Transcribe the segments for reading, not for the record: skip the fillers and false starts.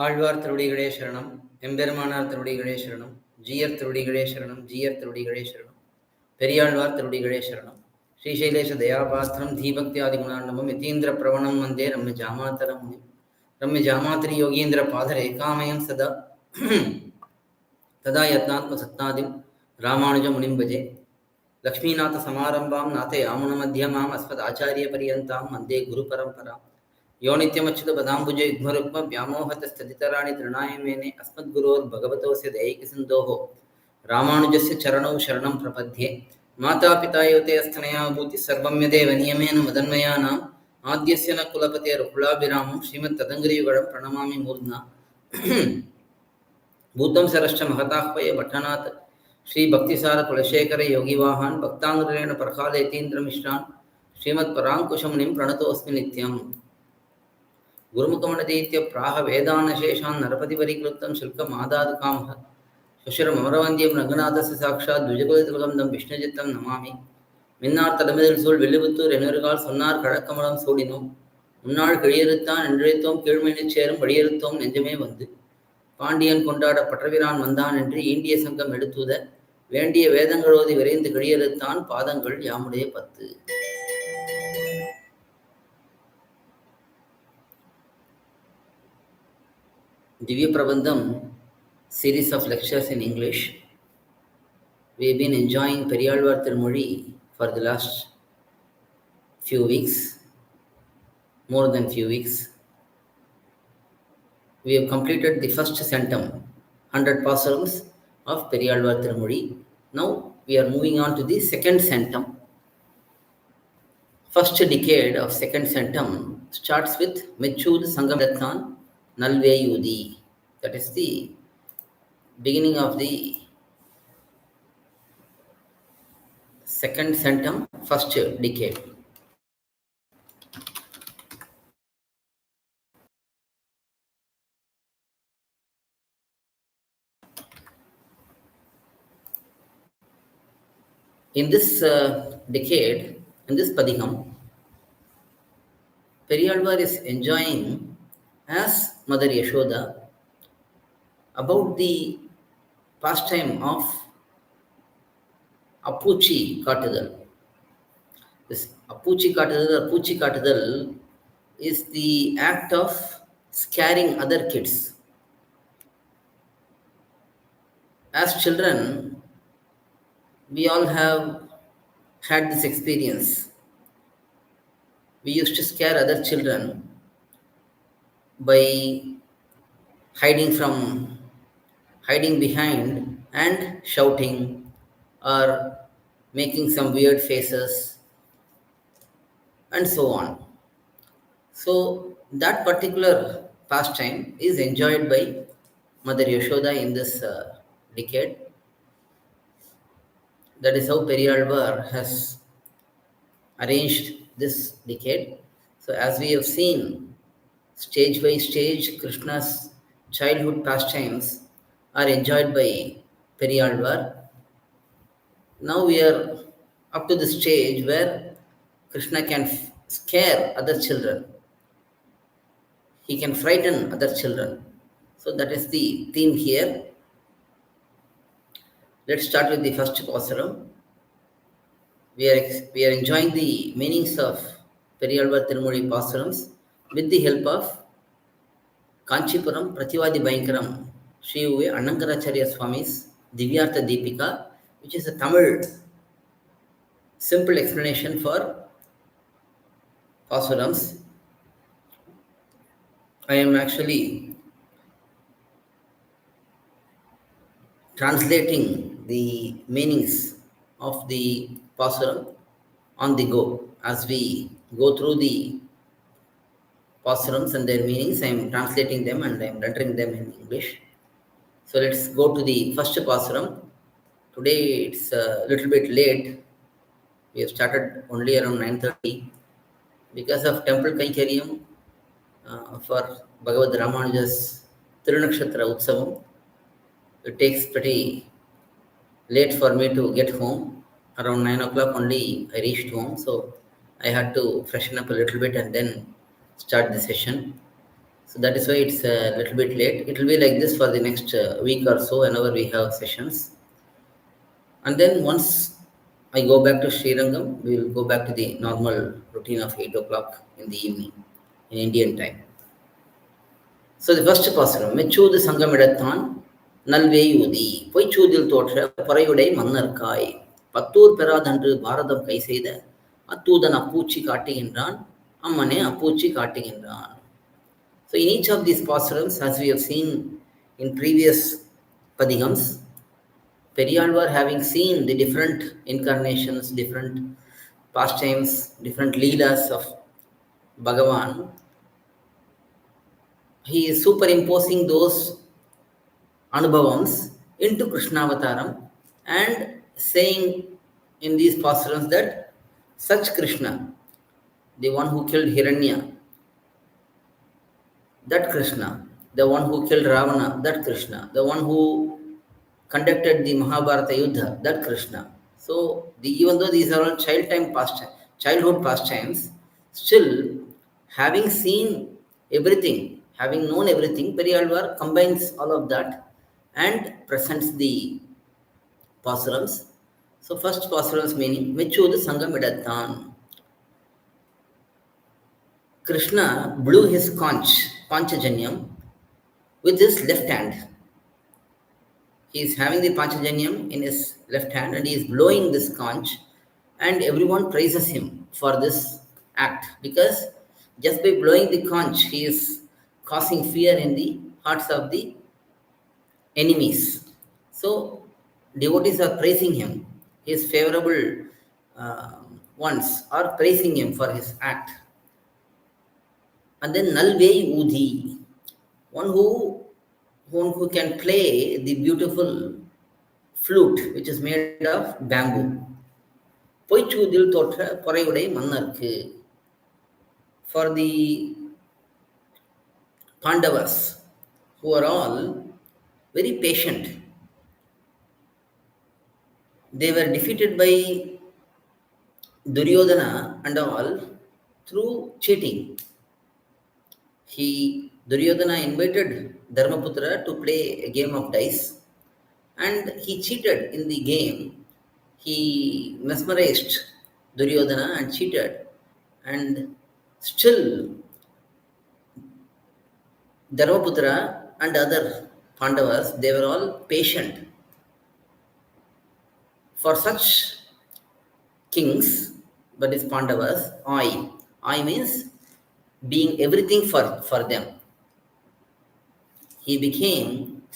ஆழ்வார் திருவடிகளே சரணம், எம்பெருமானார் திருவடிகளே சரணம், ஜீயர் திருவடிகளே சரணம், ஜீயர் திருவடிகளே சரணம், பெரியாழ்வார் திருவடிகளே சரணம். ஸ்ரீசைலேஷ தயாபாத்திரம் தீபக்தியாதிகுணாண்டமம் யதீந்திர பிரவணம் வந்தே ரம்ய ஜாமாத்தரம் முனி ரம்ய ஜாமாத்திரி யோகீந்திர பாதரேகாமயம் சதா ததா யத்னாத்ம சத்னாதிம் ராமானுஜ முனிம் பஜே. லக்ஷ்மீநாத சமாரம்பாம் நாதயாமுன மத்தியமாம் அஸ்மத் ஆச்சாரிய பரியந்தாம் வந்தே குரு பரம்பராம். यो नित्यमच्युत पदाम्बुज युग्मरुक्म व्यामोहतस्तदितराणि तृणाय मेने अस्मद्गुरोर्भगवतोऽस्य दैहिकसिन्धोः रामानुजस्य चरणौ शरणं प्रपद्ये. मातापिता योते अस्तनया भूतिः सर्वं यदेव नियमेन मदन्मयानाम् आद्यस्य न कुलपतेर्कुलाभिरामं श्रीमत्तदङ्घ्रियुगळं प्रणमामि मूर्ध्ना. भूतं सरश्च महताह्वय भट्टनाथ श्रीभक्तिसार कुलशेखर योगिवाहान् भक्ताङ्ग्रेण प्रखालेतीन्द्रमिश्रान् श्रीमत्पराङ्कुशमुनिं प्रणतोऽस्मि नित्यम्. गुरुमुखमणदीत्य प्राह वेदानशेषान् नरपतिपरिक्लुप्तं शुल्कमादादुकामः शुशिरमरवन्द्यं रङ्गनाथस्य साक्षात् द्विजकुलतिलकं तं विष्णुचित्तं नमामि. மின்னார் தலைமையில் சூழ் வெள்ளிபுத்தூர் என்னொருகால் சொன்னார் கழக்கமலம் சூடினோம் முன்னாள் கிழியறுத்தான் என்றழைத்தோம் கீழ்மையினைச் சேரும் வழியறுத்தோம் நெஞ்சமே வந்து பாண்டியன் கொண்டாட பற்றவிரான் வந்தான் என்று ஈண்டிய சங்கம் எடுத்துத வேண்டிய வேதங்களோதி விரைந்து கிழியறுத்தான் பாதங்கள் யாமுடைய 10. dhivyaprabandham series of lectures in English. We have been enjoying periyAzhwAr thirumozhi for the last few weeks, more than few weeks. We have completed the first centum, 100 pasurams of periyAzhwAr thirumozhi. Now we are moving on to the second centum. First decade of second centum starts with Mechud Sangamathan Nalveyudi. That is the beginning of the second centum, first decade. In this decade, in this padikam, periyAzhwAr is enjoying as Mother Yashoda about the pastime of Appuchi Kattudal. This Appuchi Kattudal is the act of scaring other kids. As children, we all have had this experience. We used to scare other children by hiding behind and shouting or making some weird faces and so on. So that particular pastime is enjoyed by Mother Yashoda in this decade. That is how periyAzhwAr has arranged this decade. So as we have seen, stage by stage, Krishna's childhood pastimes are enjoyed by periyAzhwAr. Now we are up to the stage where Krishna can scare other children. He can frighten other children. So that is the theme here. Let's start with the first pasuram. We are enjoying the meanings of periyAzhwAr thirumozhi pasurams with the help of Kanchipuram Prativadi Bhayankaram Sri Annankaracharya Swami's Divyartha Deepika, which is a Tamil simple explanation for pasurams. I am actually translating the meanings of the pasuram on the go. As we go through the pasurams and their meanings, I am translating them and I am rendering them in English. So let's go to the first pasuram. Today it's a little bit late. We have started only around 9:30 because of temple Kaikariyam for Bhagavad Ramanuja's Tirunakshatra Utsavam. It takes pretty late for me to get home. Around 9 o'clock only I reached home, so I had to freshen up a little bit and then start the session. So that is why it's a little bit late. It will be like this for the next week or so whenever we have sessions. And then once I go back to Srirangam, we will go back to the normal routine of 8 o'clock in the evening in Indian time. So the first pasaram, மெச்சூது சங்கமிடத்தான் நல்வேயூதி பொய்ச்சூதில் தோற்ற பொறையுடை மன்னர்காய் Batur பெறாதன்று பாரதம் கை செய்த அத்தூதன் அப்பூச்சி காட்டுகின்றான் அம்மனே அப்பூச்சி காட்டுகின்றான். So in each of these pasarams, as we have seen in previous padigams, periyAzhwAr, having seen the different incarnations, different pastimes, different leelas of Bhagavan, he is superimposing those anubhavams into Krishnavataram and saying in these pasarams that such Krishna, the one who killed Hiranya, that Krishna, the one who killed Ravana, that Krishna, the one who conducted the Mahabharata Yuddha, that Krishna. So even though these are all childhood pastimes, still having seen everything, having known everything, periyAzhwAr combines all of that and presents the pasarams. So first pasarams meaning மெச்சூது சங்கம் இடத்தான். Krishna blew his conch, Panchajanyam, with his left hand. He is having the Panchajanyam in his left hand and he is blowing this conch, and everyone praises him for this act because just by blowing the conch, he is causing fear in the hearts of the enemies. So devotees are praising him. His favorable ones are praising him for his act. And then Nalvei Udhi, one who can play the beautiful flute which is made of bamboo. பொய்ச்சூதில் தோற்ற பொறையுடை மன்னர்க்கு. For the Pandavas, who are all very patient, they were defeated by Duryodhana and all through cheating. Duryodhana invited Dharmaputra to play a game of dice, and he cheated in the game. He mesmerized Duryodhana and cheated, and still Dharmaputra and other Pandavas, they were all patient. For such kings, that is Pandavas, I means being everything for them. He became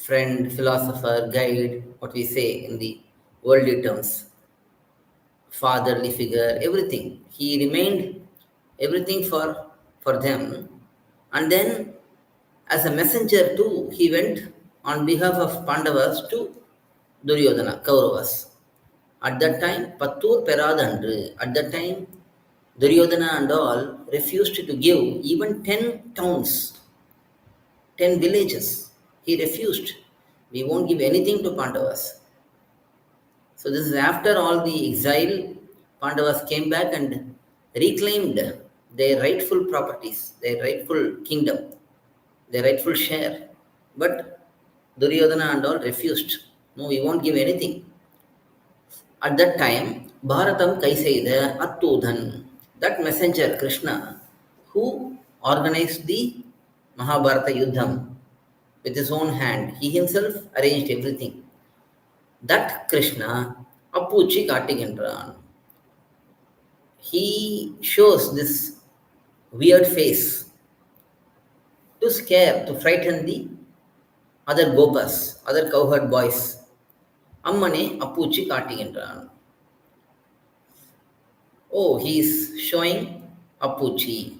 friend, philosopher, guide, what we say in the worldly terms, fatherly figure, everything. He remained everything for them. And then as a messenger too, he went on behalf of Pandavas to Duryodhana, Kauravas. At that time, Pattur Peradandru, at that time, Duryodhana and all refused to give even 10 towns, 10 villages. He refused. We won't give anything to Pandavas. So this is after all the exile, Pandavas came back and reclaimed their rightful properties, their rightful kingdom, their rightful share. But Duryodhana and all refused. No, we won't give anything. At that time, Bharatam Kaiseida Attudhan, that messenger Krishna, who organized the Mahabharata Yuddham with his own hand, he himself arranged everything. That Krishna Appuchi Kattigindran, he shows this weird face to scare, to frighten the other gopas, other cowherd boys. Ammane Appuchi Kattigindran. Oh, he is showing Appuchi.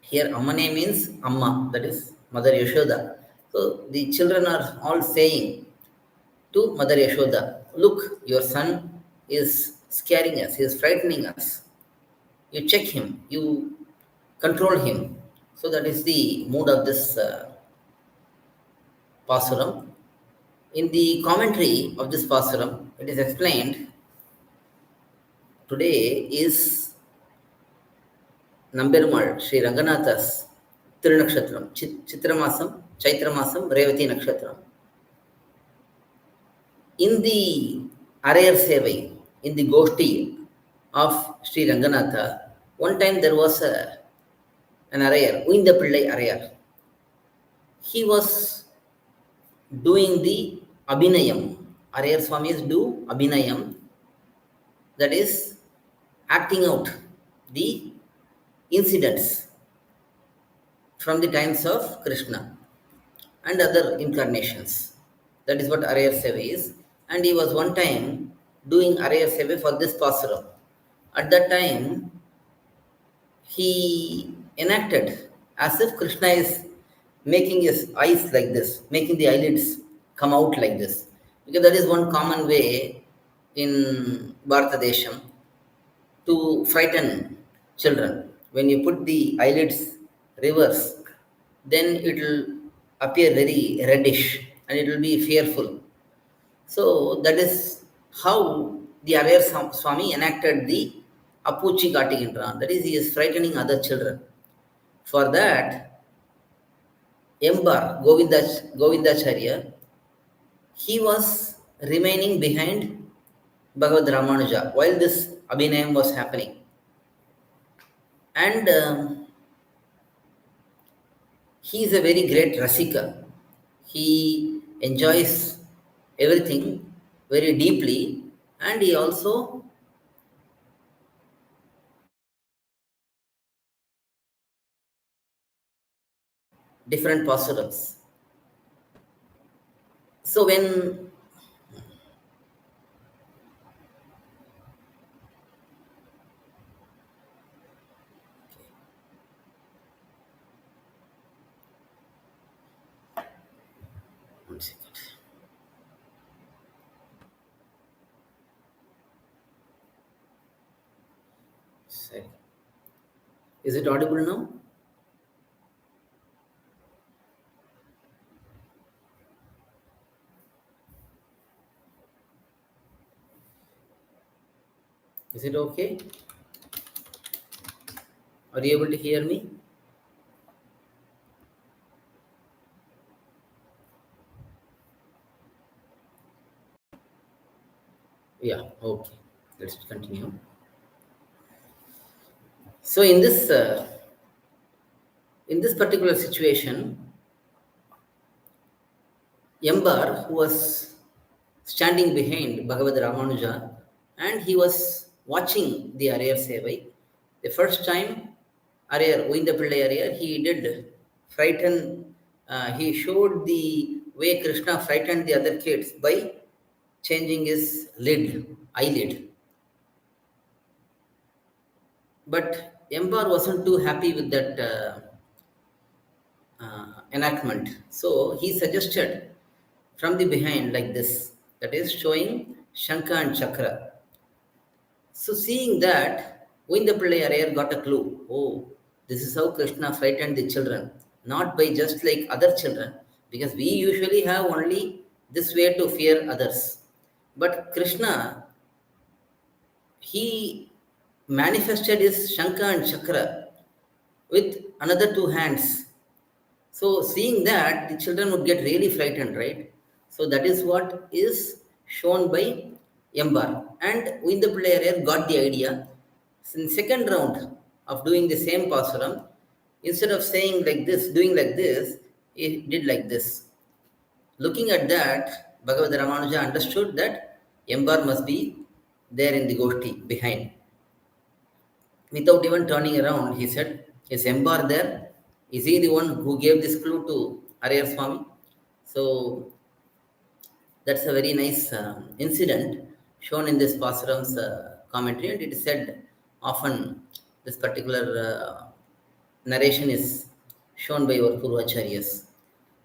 Here Ammane means Amma, that is Mother Yashoda. So the children are all saying to Mother Yashoda, look, your son is scaring us, he is frightening us. You check him, you control him. So that is the mood of this Pasuram. In the commentary of this Pasuram, it is explained, today is Namberumal, Sri Ranganatha's Tirunakshatram, Chitramasam, Chaitramasam, Revati Nakshatram. In the Arayar Sevai, in the Goshti of Sri Ranganatha, one time there was an Arayar, Uinda Pillai Arayar. He was doing the Abhinayam. Arayar Swamis do Abhinayam, that is, acting out the incidents from the times of Krishna and other incarnations. That is what Arayar Seva is. And he was one time doing Arayar Seva for this Pasuram. At that time, he enacted as if Krishna is making his eyes like this, making the eyelids come out like this. Because that is one common way in Bharatadesham to frighten children. When you put the eyelids reverse, then it will appear very reddish and it will be fearful. So that is how the Arayar Swami enacted the Apuchi Katigindraan. That is, he is frightening other children. For that, Embar, Govindacharya, he was remaining behind Bhagavad Ramanuja while this Abhinayam was happening. And he is a very great Rasika. He enjoys everything very deeply, and he also different pastorals. So when one second. Sorry. Is it audible now? Is it okay? Are you able to hear me? Yeah, okay. Let's continue. So in this particular situation, Embar, who was standing behind Bhagavad Ramanuja, and he was watching the Arayar Sevai. The first time, Arayar, Uindapillai Arayar, he did frighten, he showed the way Krishna frightened the other kids by changing his eyelid. But Embar wasn't too happy with that enactment. So he suggested from the behind like this, that is showing Shankha and Chakra. So seeing that, Uindapillai Arayar got a clue. Oh, this is how Krishna frightened the children, not by just like other children, because we usually have only this way to fear others. But Krishna, he manifested his Shankha and Chakra with another two hands. So seeing that, the children would get really frightened, right? So that is what is shown by Embar. And Uindapillai Arayar got the idea. So in second round of doing the same Pasuram, instead of saying like this, doing like this, he did like this. Looking at that, Bhagavad Ramanuja understood that Embar must be there in the Goshti behind. Without even turning around, he said, is Embar there? Is he the one who gave this clue to Arayar Swami? So that's a very nice incident shown in this Pasuram's commentary, and it is said often this particular narration is shown by our Purvacharyas.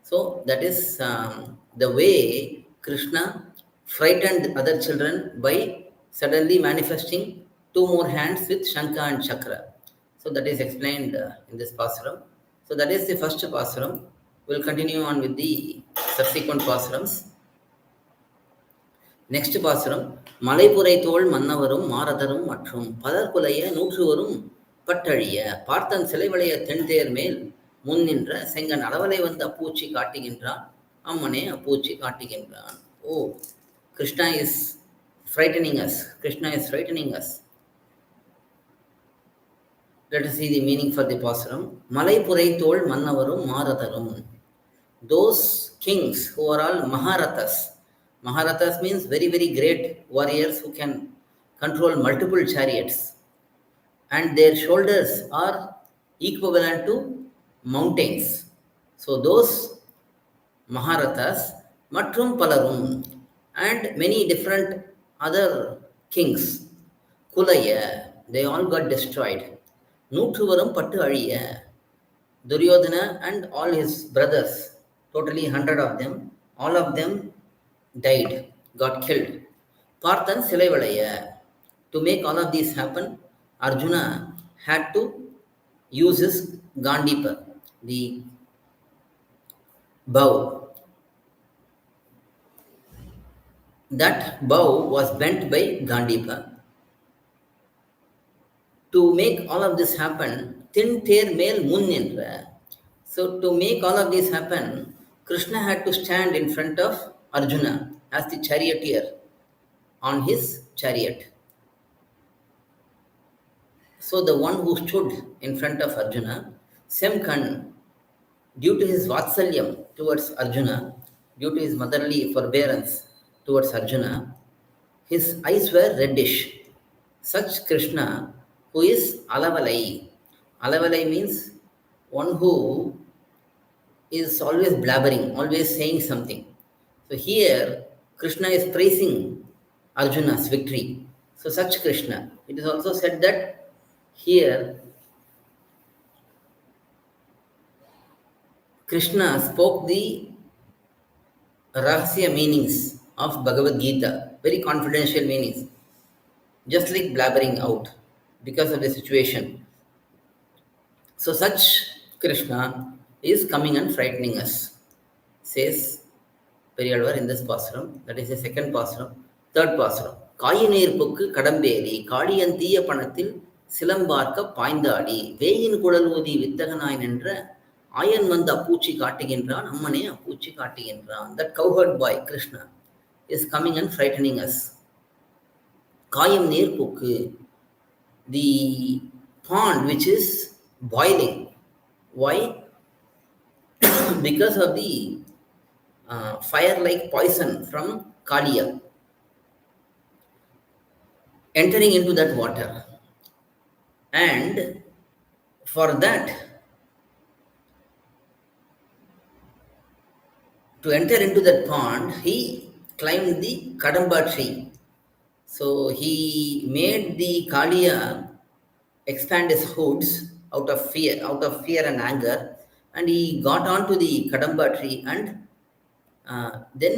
So that is the way Krishna frightened other children by suddenly manifesting two more hands with Shankha and Chakra. So that is explained in this Pasuram. So that is the first Pasuram. We will continue on with the subsequent Pasurams. Next Pasuram, மலைப்புரை தோள் மன்னவரும் மாரதரும் மற்றும் பதற்குலைய நூற்றுவரும் பட்டழிய பார்த்தன் சிலைவளைய தென்தேர் மேல் முன் நின்ற செங்கன் அளவலை வந்து அப்பூச்சி காட்டுகின்றான், அம்மனே அப்பூச்சி காட்டுகின்றான். ஓ, Krishna is frightening us. Krishna is frightening us. Let us see the meaning for the Pasuram. Malai Purai Tol Mannavarum Maratarum. Those kings who are all Maharathas. Maharathas means very, very great warriors who can control multiple chariots. And their shoulders are equivalent to mountains. So those Maharathas, Matrum Palarum, and many different other kings, Kulaya, they all got destroyed. Nutruvaram Pattu Aliya, Duryodhana and all his brothers, totally 100 of them, all of them died, got killed. Parthan Silaivalaya. To make all of these happen, Arjuna had to use his Gandipa, the bow. That bow was bent by Gandipa. To make all of this happen, Thin Ter Mel Mun Nindra. So to make all of this happen, Krishna had to stand in front of Arjuna as the charioteer on his chariot. So the one who stood in front of Arjuna, Semkan, due to his Vatsalyam towards Arjuna, due to his motherly forbearance towards Arjuna, his eyes were reddish. Such Krishna, who is Alavalai. Alavalai means one who is always blabbering, always saying something. So here, Krishna is praising Arjuna's victory. So such Krishna. It is also said that here, Krishna spoke the Rahasya meanings of Bhagavad Gita, very confidential meanings, just like blabbering out because of the situation. So such Krishna is coming and frightening us, says periyAzhwAr in this Pasuram. That is the second Pasuram. Third Pasuram. காயினேற்புக்கு கடம்பேறி Kaliyan தீய பணத்தில் சிலம்பார்க்க பாய்ந்தாடி வேயின் குழல் ஊதி வித்தகனாய் நின்ற ஆயன் வந்து அப்பூச்சி காட்டுகின்றான், அம்மனே அப்பூச்சி காட்டுகின்றான். That cowherd boy Krishna is coming and frightening us. காயம் நேர்புக்கு, the pond which is boiling. Why? Because of the fire-like poison from Kaliya entering into that water. And for that, to enter into that pond, he climbed the Kadamba tree. So he made the Kaliya expand his hoods out of fear and anger, and he got onto the Kadamba tree, and then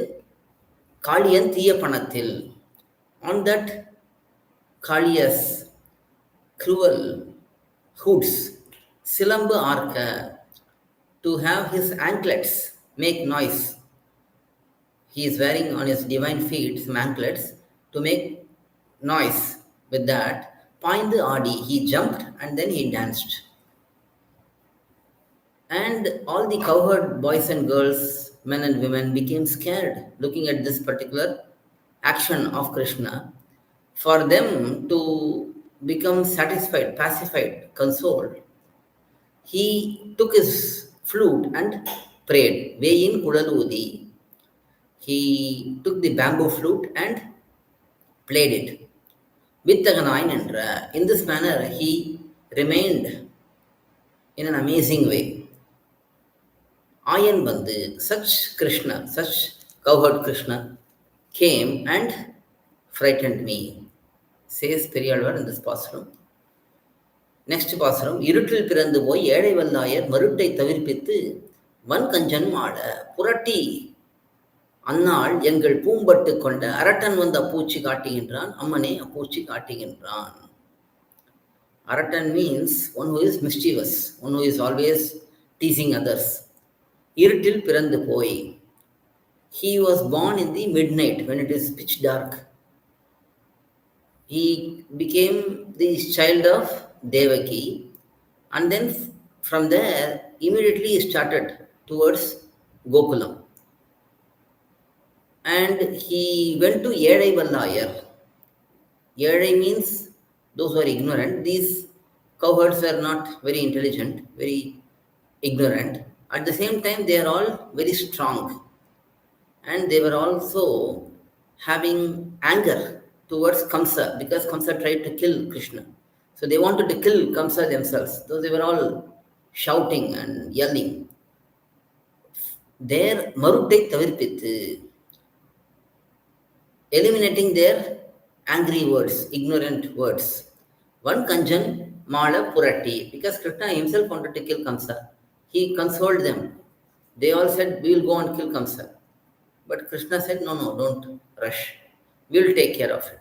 Kaliyan Thiya Panathil, on that Kaliya's cruel hoods, Silamba Arka, to have his anklets make noise. He is wearing on his divine feet some anklets to make noise. With that, Paindu Adi, he jumped and then he danced. And all the cowherd boys and girls, men and women, became scared looking at this particular action of Krishna. For them to become satisfied, pacified, consoled, he took his flute and prayed. Veyin Kudaludi. He took the bamboo flute and played it. Vittaganai Nandra. In this manner, he remained in an amazing way. Ayan Bandhu, such Krishna, such cowherd Krishna, came and frightened me, says periyAzhwAr in this Pasuram. Next Pasuram. இருட்டில் பிறந்து போய் ஏழை வல்லாயர் மருட்டை தவிர்ப்பித்து வன்கஞ்சன் ஆட புரட்டி அந்நாள் எங்கள் பூம்பட்டு கொண்ட அரட்டன் வந்து அப்பூச்சி காட்டுகின்றான், அம்மனே அப்பூச்சி காட்டுகின்றான். Aratan means one who is mischievous, one who is always teasing others. Irtil pirandu poi. He was born in the midnight when it is pitch dark. He became the child of Devaki, and then From there, immediately he started towards Gokulam. And he went to Yedai Vallayar. Yedai means those who are ignorant. These cowherds were not very intelligent, very ignorant. At the same time, they are all very strong. And they were also having anger towards Kamsa because Kamsa tried to kill Krishna. So they wanted to kill Kamsa themselves. So they were all shouting and yelling. Their மருட்டை தவிர்ப்பித்து, eliminating their angry words, ignorant words. One Kanjan Mala Purati, because Krishna himself wanted to kill Kamsa. He consoled them. They all said, we will go and kill Kamsa. But Krishna said, no, no, don't rush. We will take care of it.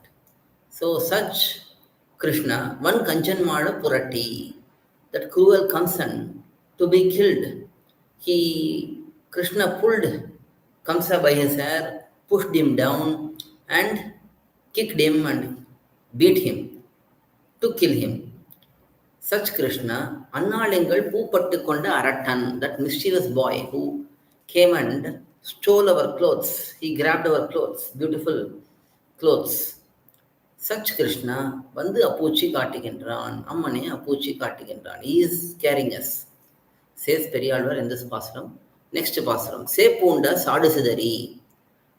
So such Krishna, one Kanjan Mala Purati, that cruel Kamsan, to be killed, Krishna pulled Kamsa by his hair, pushed him down, and kicked him and beat him to kill him. Such Krishna, Annalingal Pupattu Konda Arattan, that mischievous boy who came and stole our clothes. He grabbed our clothes, beautiful clothes. Such Krishna, Vandu Apuchi Kartigendran, Ammane Apuchi Kartigendran. He is carrying us, says periyAzhwAr in this pasuram. Next pasuram. Sepunda Sadasidari.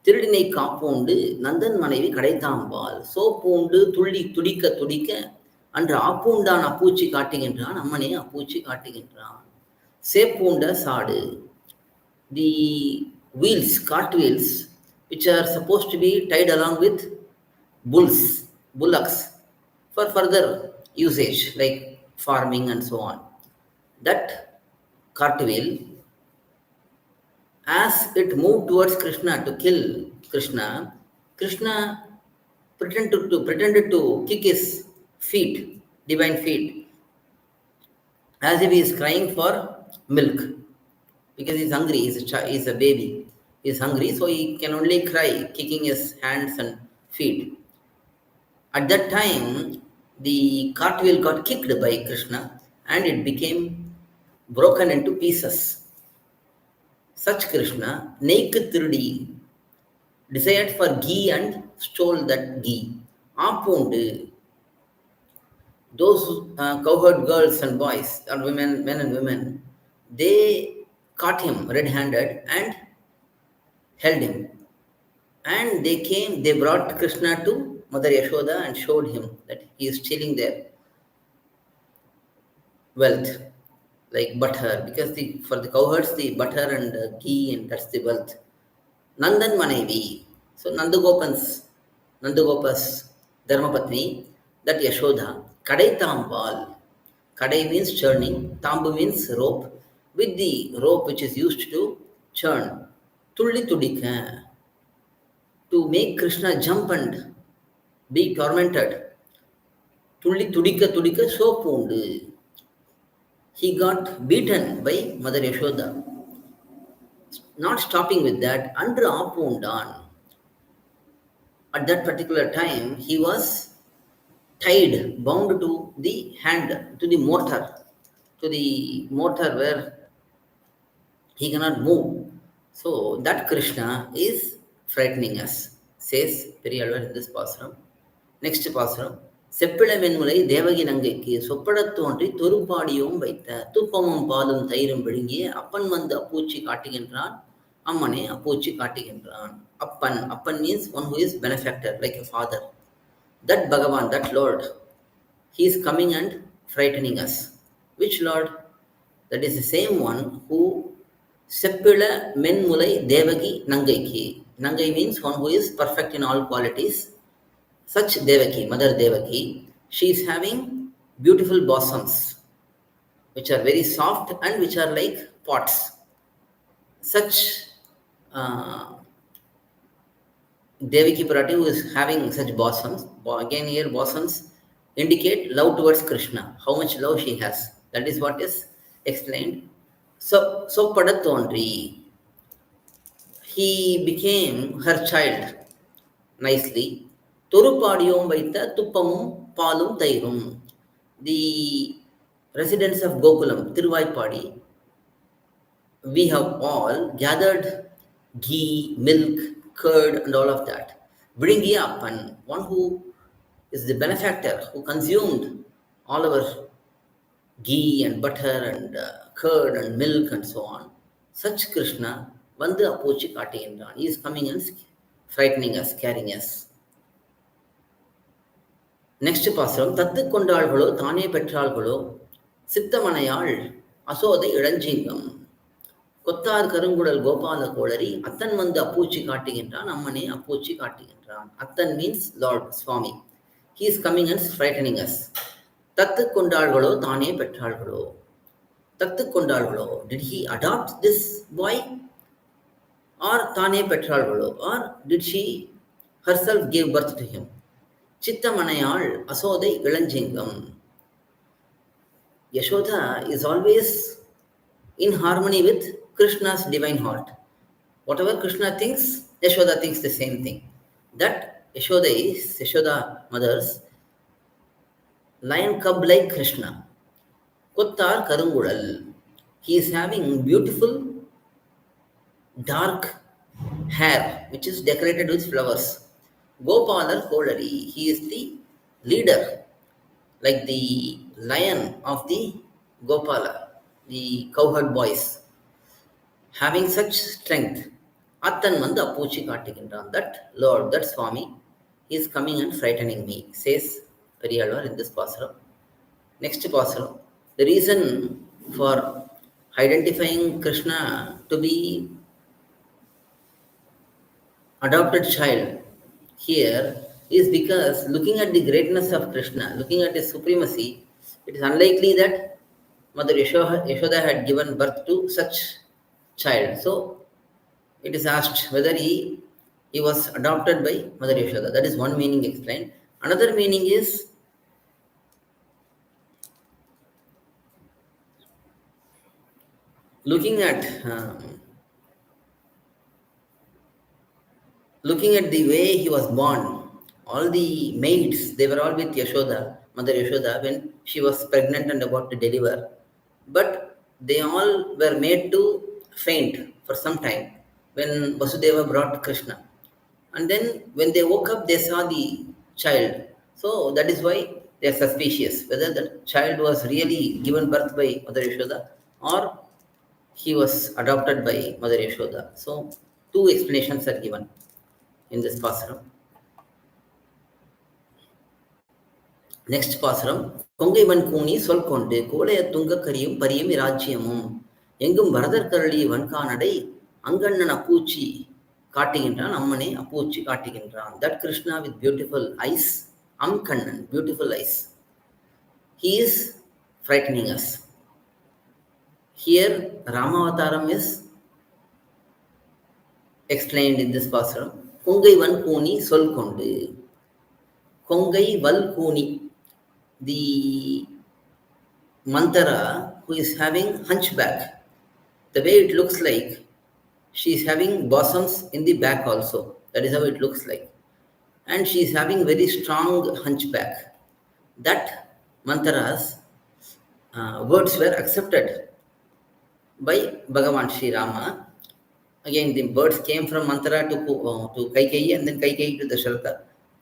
திருடினை காப்பூண்டு Nandan மனைவி கடைத்தாம்பால் சோப்பூண்டு துள்ளி துடிக்க துடிக்க அன்று ஆப்பூண்டான் அப்பூச்சி காட்டுகின்றான் அம்மனே அப்பூச்சி காட்டுகின்றான். சேப்பூண்ட சாடு, the wheels, cart wheels, which are supposed to be tied along with bullocks for further usage like farming and so on. That cart wheel, as it moved towards Krishna to kill Krishna, Krishna pretended to kick his feet, divine feet, as if he is crying for milk, because he is hungry. He is a baby. He is hungry, so he can only cry, kicking his hands and feet. At that time, the cartwheel got kicked by Krishna, and it became broken into pieces. Such Krishna, Neikku Thirudi, desired for ghee and stole that ghee. Aapoondu, those cowherd girls and boys, or men and women, they caught him red-handed and held him. And they brought Krishna to Mother Yashoda and showed him that he is stealing their wealth, like butter, because for the cowherds, the butter and ghee, and that's the wealth. Nandan Manevi, so Nandagopa's Dharmapatni, that Yashoda, Kadai Tambal. Kadai means churning, Tambu means rope, with the rope which is used to churn. Tulli Tudika, to make Krishna jump and be tormented. Tulli Tudika so poondu. He got beaten by Mother Yashoda. Not stopping with that, under Apundan, at that particular time, he was tied, bound to the hand, to the mortar where he cannot move. So that Krishna is frightening us, says periyAzhwAr in this pasuram. Next pasuram. செப்பிள மென்முலை Devaki நங்கைக்கு சொப்படத் தோன்றி தொருப்பாடியும் வைத்த துப்பமும் பாலும் தயிரும் விழுங்கிய அப்பன் வந்து அப்பூச்சி காட்டுகின்றான் அம்மனே அப்பூச்சி காட்டுகின்றான். Appan means one who is benefactor, like a father. That Bhagavan, that Lord, he is coming and frightening us. Which Lord? That is the same one who Seppila Menmulai Devaki Nangaiki. Nangai means one who is perfect in all qualities. Such Devaki, Mother Devaki, she is having beautiful bosoms, which are very soft and which are like pots. Such Devaki Purati, who is having such bosoms, again here bosoms indicate love towards Krishna, how much love she has. That is what is explained. So Padatondri, he became her child nicely. Torupadiyum vaitha tuppamum palum thairum. The residents of Gokulam, Tiruvaipadi, we have all gathered ghee, milk, curd, and all of that. Bring ye up, and one who is the benefactor, who consumed all our ghee and butter and curd and milk and so on. Such Krishna, வந்து அப்போச்சு காட்டுகின்றான். He is coming and frightening us, scaring us. Next பாசுரம், தத்து கொண்டாள்களோ தானே பெற்றாள்களோ சித்தமனையாள் அசோதை இளஞ்சிங்கம் கொத்தார் கருங்குடல் கோபால கோளரி அத்தன் வந்து அப்பூச்சி காட்டுகின்றான், அம்மனே அப்பூச்சி காட்டுகின்றான். அத்தன் means Lord swAmy. He is coming and frightening us. தத்து கொண்டாள்களோ தானே பெற்றாள்களோ. தத்து கொண்டாள்களோ, did he adopt this boy? Or தானே பெற்றாள்களோ, or did she herself give birth to him? சித்தமனையாள் Asothai இளஞ்சிங்கம். Yashoda is always in harmony with Krishna's divine heart. Whatever Krishna thinks, Yashoda thinks the same thing. That Yashoda is, Yashoda mother's lion cub like Krishna. Kottar Karungudal. He is having beautiful dark hair which is decorated with flowers. Gopalar Kolari. He is the leader, like the lion of the Gopala, the cowherd boys. Having such strength, Attan Manda Appuchi Kartikindran, that Lord, that swAmy, he is coming and frightening me, says periyAzhwAr in this pasuram. Next pasuram, the reason for identifying Krishna to be adopted child here is because looking at the greatness of Krishna, looking at his supremacy, it is unlikely that Mother Yashoda had given birth to such child. So it is asked whether he was adopted by Mother Yashoda. That is one meaning explained. Another meaning is looking at the way he was born. All the maids, they were all with Yashoda, Mother Yashoda, when she was pregnant and about to deliver. But they all were made to faint for some time when Vasudeva brought Krishna. And then when they woke up, they saw the child. So that is why they are suspicious whether the child was really given birth by Mother Yashoda or he was adopted by Mother Yashoda. So two explanations are given in this pasuram. Next pasuram, கொங்கைவன் கூனி சொல் கொண்டு கோலைய துங்க கரியும் பரியும் இராஜ்யமும் எங்கும் வரதர் கரளி வன்கானடை அங்கண்ணன் அப்பூச்சி காட்டுகின்றான், அம்மனே அப்பூச்சி காட்டுகின்றான். That Krishna with beautiful eyes, Amkannan, beautiful eyes, he is frightening us. Here Ramavataram is explained in this pasuram. கொங்கைவன் கூனி சொல் கொண்டு. Kongai Val Kuni, the Mantara who is having hunchback. The way it looks like, she is having bosoms in the back also. That is how it looks like. And she is having very strong hunchback. That Mantara's words were accepted by Bhagavan Sri Rama. Again, the words came from Mantara to Kaikeyi and then Kaikeyi to Dasharatha.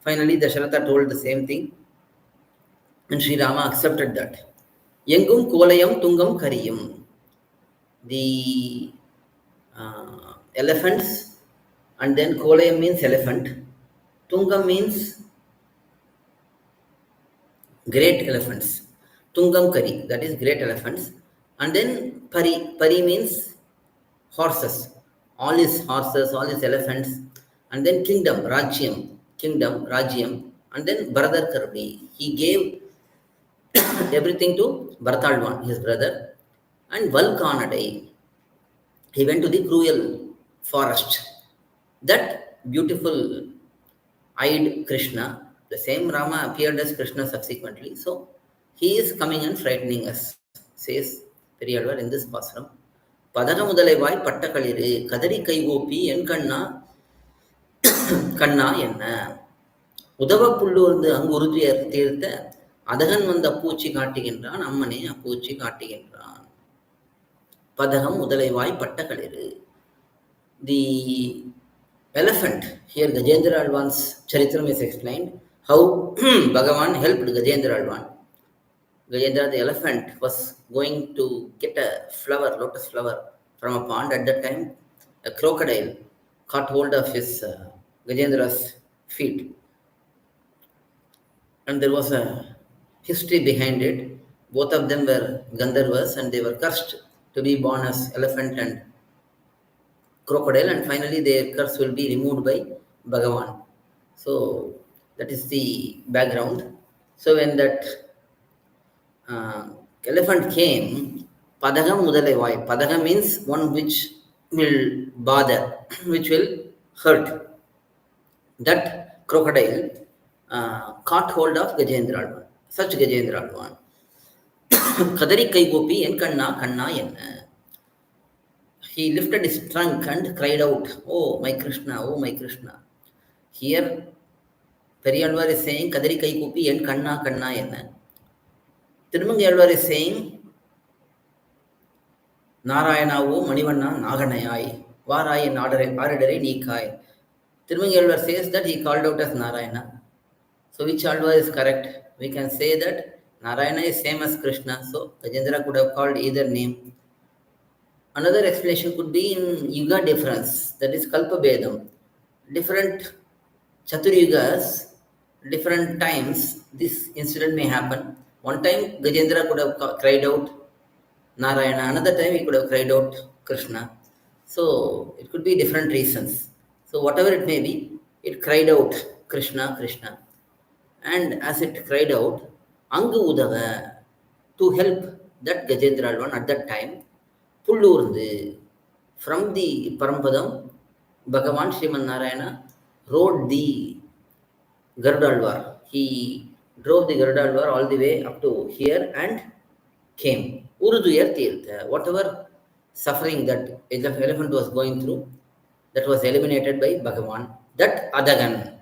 Finally, Dasharatha told the same thing and Sri Rama accepted that. Yengum Kolayam Tungam Kariyam. The elephants, and then Kolayam means elephant. Tungam means great elephants. Tungam Kari, that is great elephants. And then Pari means horses. All his horses, all his elephants. And then kingdom, Rajyam. And then Bharadar Karvi. He gave everything to Bharatalvan, his brother. And Valkanadai. He went to the cruel forest. That beautiful eyed Krishna, the same Rama appeared as Krishna subsequently. So he is coming and frightening us, says periyAzhwAr in this pasuram. பதன முதலைவாய் பட்ட களிறு கதறி கைகூப்பி என் கண்ணா என்ன உதவ புல்லூர்ந்து அங்கு உறுதியர் தீர்த்த அதகன் வந்து அப்பூச்சி காட்டுகின்றான், அம்மனே அப்பூச்சி காட்டுகின்றான். பதகம் முதலைவாய் பட்டகளிறு. The elephant, here Gajendra Alvan's Charitram is explained how Bhagavan helped Gajendra Alvan. Gajendra the elephant was going to get a flower, lotus flower from a pond. At that time, a crocodile caught hold of his Gajendra's feet. And there was a history behind it. Both of them were Gandharvas and they were cursed to be born as elephant and crocodile, and finally their curse will be removed by Bhagavan. So that is the background. So when that elephant came, Padagam Mudalevai. Padagam means one which will bother, which will hurt. That crocodile caught hold of Gajendra Alvan, such Gajendra Alvan. Kadari kai gopi en kanna kanna enna. He lifted his trunk and cried out, "Oh my Krishna, oh my Krishna." Here periyAzhwAr is saying, "Kadari kai gopi en kanna kanna enna." thirumozhi is saying, "Narayanavu Manivanna Naganayai, Varai Aridare Nikai." thirumozhi says that he called out as Narayana. So which Alvar is correct? We can say that Narayana is same as Krishna, so Gajendra could have called either name. Another explanation could be in Yuga difference, that is Kalpa Bedam. Different Chaturyugas, different times, this incident may happen. One time Gajendra could have cried out Narayana, another time he could have cried out Krishna. So it could be different reasons. So whatever it may be, it cried out Krishna, Krishna. And as it cried out, Angu Udava, to help that Gajendra Alvan at that time, Pullurdu, from the Parampadam, Bhagavan Sriman Narayana rode the Garudalvar. He drove the Garudalvar all the way up to here and came. Uruduyar Tirtha, whatever suffering that elephant was going through, that was eliminated by Bhagavan. That Adagan.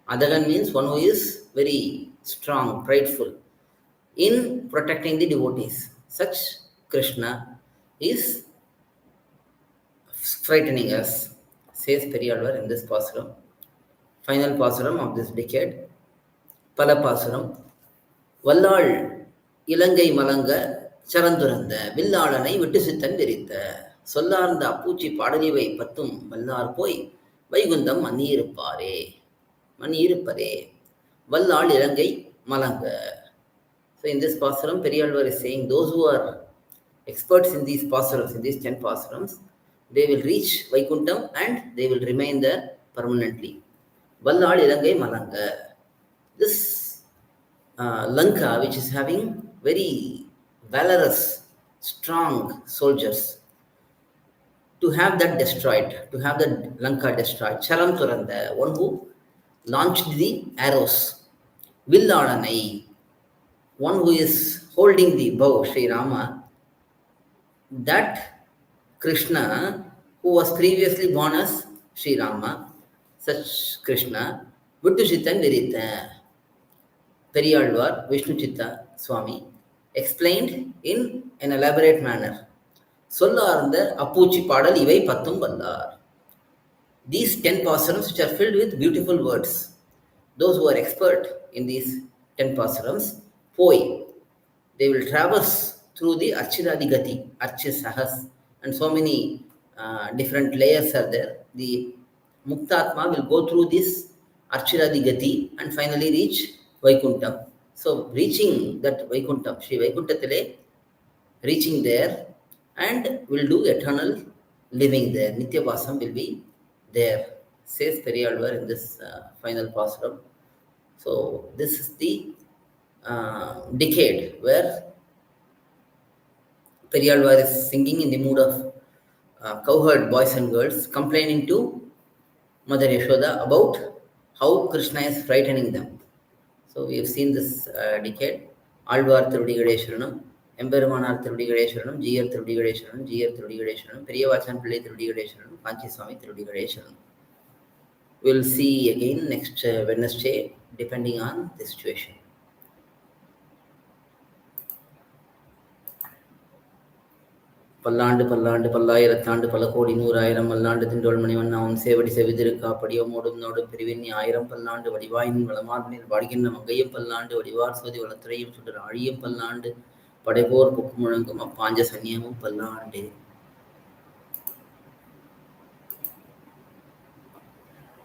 Adagan means one who is very strong, prideful in protecting the devotees. Such Krishna is frightening us, says periyAzhwAr in this pasuram. Final pasuram of this decade. Pala pasuram. Vallal Ilangai Malanga Charanturanda, Villalana Vitisitan Dirita, Solaranda Puchi Padalive Patum, Vallar Poi, Vaigundam Manirpare. Manirpare. Vallal Ilangai Malanga. So in this pasuram, periyAzhwAr is saying those who are experts in these pasurams, in these 10 pasurams, they will reach Vaikuntham and they will remain there permanently. Vallal Ilangai Malanga. This Lanka, which is having very valorous, strong soldiers, to have that destroyed, to have that Lanka destroyed, Charam Turanda, one who launched the arrows, Villalanai, one who is holding the bow, Sri Rama, that Krishna, who was previously born as Sri Rama, such Krishna, Vittushitan Virita, periyAzhwAr, Vishnu Chitta swAmy, explained in an elaborate manner. Sollarந்த Appuchi Padal Ivai Pattum Vallar. These 10 pasurams which are filled with beautiful words. Those who are expert in these 10 pasurams, Poi, they will traverse through the Archiradigati, Archisahas, and so many different layers are there. The Muktatma will go through this Archiradigati and finally reach Vaikuntham. So reaching that Vaikuntham, Sri Vaikuntatale, reaching there and will do eternal living there. Nitya Vasam will be there, says periyAzhwAr in this final pasuram. So this is the decade where periyAzhwAr is singing in the mood of cowherd boys and girls, complaining to Mother Yashoda about how Krishna is frightening them. So we have seen this decade. Alvar Thirudigalai Sharanam, Emperumanar Thirudigalai Sharanam, Jiyar Thirudigalai Sharanam, Jiyar Thirudigalai Sharanam, Periyavachan Pillai Thirudigalai Sharanam, Kanchi Swami Thirudigalai Sharanam. We'll see again next Wednesday, depending on the situation. பல்லாண்டு பல்லாண்டு பல்லாயிரத்தாண்டு பல கோடி நூறாயிரம் மல்லாண்டு தின்றோள் மணிவண்ணாவும் சேவடி செவிதிருக்காப்படியோமோடும் நோடும் பிரிவின் ஆயிரம் பல்லாண்டு வடிவாயின் வளமார்பினில் வாழ்கின்ற மங்கையும் பல்லாண்டு வடிவார் சோதி வளத்துறையும் சுடர் ஆழியும் பல்லாண்டு படைபோர் புக்கு முழங்கும் அப்பாஞ்ச சன்னியமும் பல்லாண்டே.